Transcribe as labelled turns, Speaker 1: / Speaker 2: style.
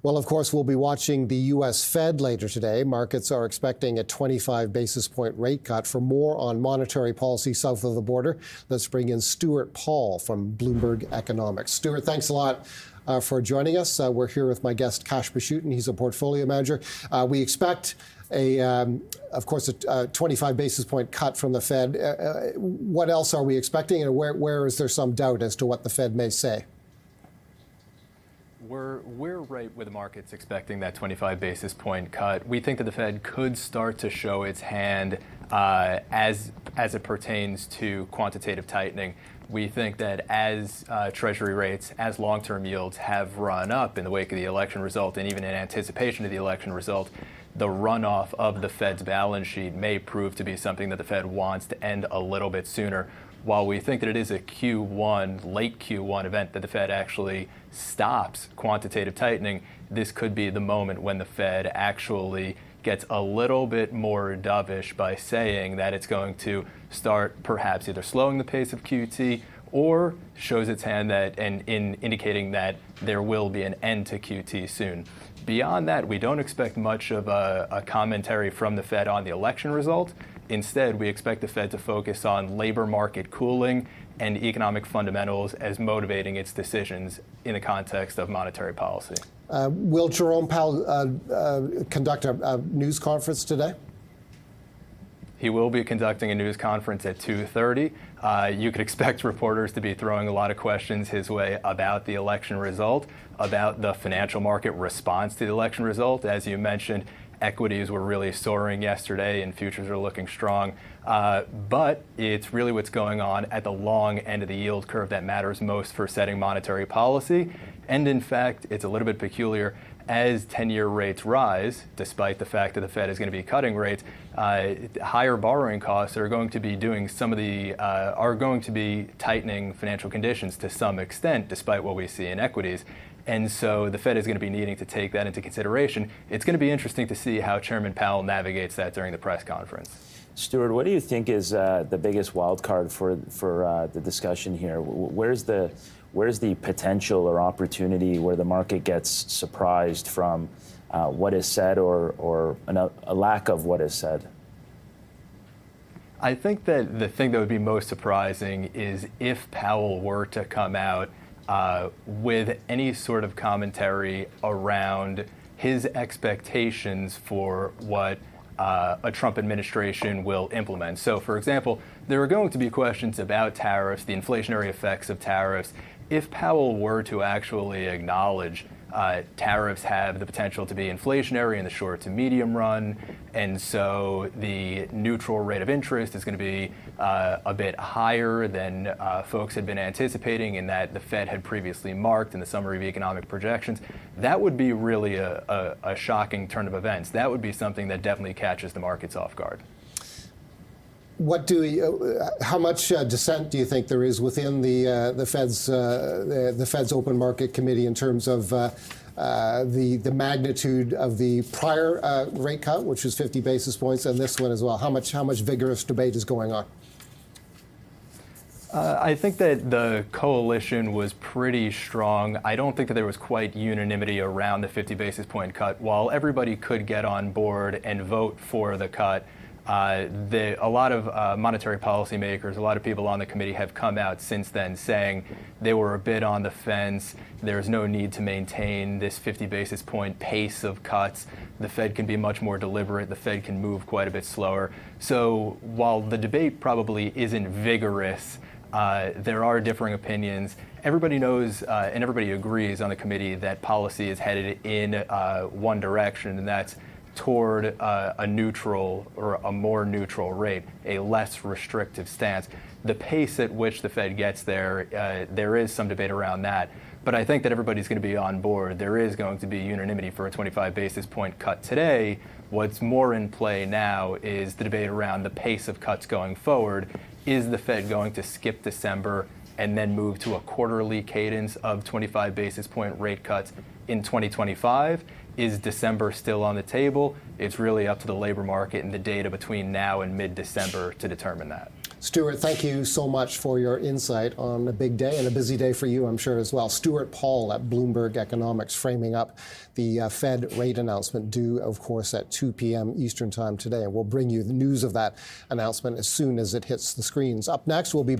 Speaker 1: Well, of course, we'll be watching the U.S. Fed later today. Markets are expecting a 25 basis point rate cut. For more on monetary policy south of the border, let's bring in Stuart Paul from Bloomberg Economics. Stuart, thanks a lot for joining us. We're here with my guest, Kash Bashutin. He's a portfolio manager. We expect of course, a 25 basis point cut from the Fed. What else are we expecting, and where is there some doubt as to what the Fed may say?
Speaker 2: We're right with the markets expecting that 25 basis point cut. We think that the Fed could start to show its hand as it pertains to quantitative tightening. We think that as Treasury rates, as long-term yields have run up in the wake of the election result, and even in anticipation of the election result, the runoff of the Fed's balance sheet may prove to be something that the Fed wants to end a little bit sooner. While we think that it is a late Q1 event that the Fed actually stops quantitative tightening, this could be the moment when the Fed actually gets a little bit more dovish by saying that it's going to start perhaps either slowing the pace of QT or shows its hand that and in indicating that there will be an end to QT soon. Beyond that, we don't expect much of a commentary from the Fed on the election result. Instead, we expect the Fed to focus on labor market cooling and economic fundamentals as motivating its decisions in the context of monetary policy.
Speaker 1: Will Jerome Powell conduct a news conference today?
Speaker 2: He will be conducting a news conference at 2:30. You could expect reporters to be throwing a lot of questions his way about the election result, about the financial market response to the election result. As you mentioned, equities were really soaring yesterday and futures are looking strong. But it's really what's going on at the long end of the yield curve that matters most for setting monetary policy. And in fact, it's a little bit peculiar. As 10-year rates rise, despite the fact that the Fed is going to be cutting rates, higher borrowing costs are going to be doing are going to be tightening financial conditions to some extent, despite what we see in equities. And so the Fed is going to be needing to take that into consideration. It's going to be interesting to see how Chairman Powell navigates that during the press conference.
Speaker 3: Stuart, what do you think is the biggest wild card for the discussion here? Where's the potential or opportunity where the market gets surprised from what is said or a lack of what is said?
Speaker 2: I think that the thing that would be most surprising is if Powell were to come out with any sort of commentary around his expectations for what a Trump administration will implement. So, for example, there are going to be questions about tariffs, the inflationary effects of tariffs. If Powell were to actually acknowledge tariffs have the potential to be inflationary in the short to medium run, and so the neutral rate of interest is going to be a bit higher than folks had been anticipating and that the Fed had previously marked in the summary of economic projections, that would be really a shocking turn of events. That would be something that definitely catches the markets off guard.
Speaker 1: How much dissent do you think there is within the Fed's Open Market Committee in terms of the magnitude of the prior rate cut, which was 50 basis points, and this one as well? How much vigorous debate is going on?
Speaker 2: I think that the coalition was pretty strong. I don't think that there was quite unanimity around the 50 basis point cut. While everybody could get on board and vote for the cut, a lot of monetary policymakers, a lot of people on the committee have come out since then saying they were a bit on the fence. There's no need to maintain this 50 basis point pace of cuts. The Fed can be much more deliberate. The Fed can move quite a bit slower. So while the debate probably isn't vigorous, there are differing opinions. Everybody knows and everybody agrees on the committee that policy is headed in one direction, and that's toward a neutral or a more neutral rate, a less restrictive stance. The pace at which the Fed gets there, there is some debate around that. But I think that everybody's going to be on board. There is going to be unanimity for a 25 basis point cut today. What's more in play now is the debate around the pace of cuts going forward. Is the Fed going to skip December and then move to a quarterly cadence of 25 basis point rate cuts in 2025? Is December still on the table? It's really up to the labor market and the data between now and mid-December to determine that.
Speaker 1: Stuart, thank you so much for your insight on a big day and a busy day for you, I'm sure, as well. Stuart Paul at Bloomberg Economics framing up the Fed rate announcement due, of course, at 2 p.m. Eastern Time today. And we'll bring you the news of that announcement as soon as it hits the screens. Up next, we'll be